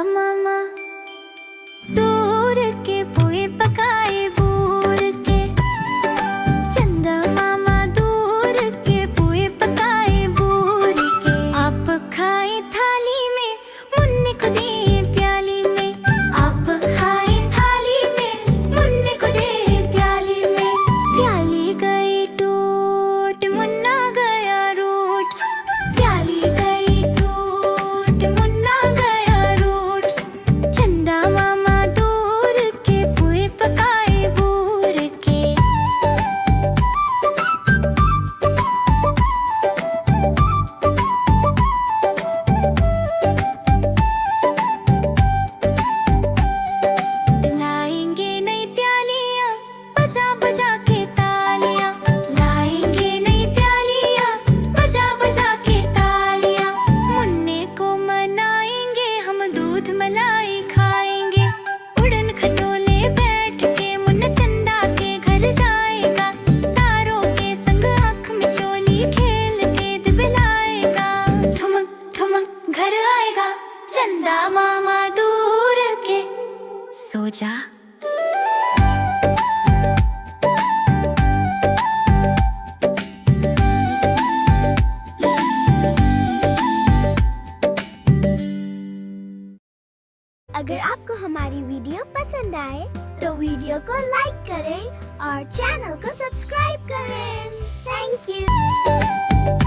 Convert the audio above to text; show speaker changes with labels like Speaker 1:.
Speaker 1: मामा दूर के पोए पकाए बूर के। चंदा मामा दूर के पोए पकाए बूर के। आप खाए थाली में मुन्ने को दे प्याली में। आप खाए थाली में मुन्ने को दे प्याली में। प्याली गई टूट मुन्ना गया रूठ। प्याली गई टूट मुन्ना गया रूठ। चंदा मामा दूर के पुए पकाए बूर के। लाएंगे नई प्यालियां बजा बजा के तालियां। लाएंगे नई प्यालियां बजा बजा के तालियां। मुन्ने को मनाएंगे हम दूध मलाई खाएंगे। उड़न खटोले बैठ के मुन्ना चंदा के घर जाएगा। तारों के संग आँख में चोली खेल के दिबलाएगा। ठुमक ठुमक घर आएगा चंदा मामा दूर के। सो जा।
Speaker 2: अगर आपको हमारी वीडियो पसंद आए तो वीडियो को लाइक करें और चैनल को सब्सक्राइब करें। Thank you.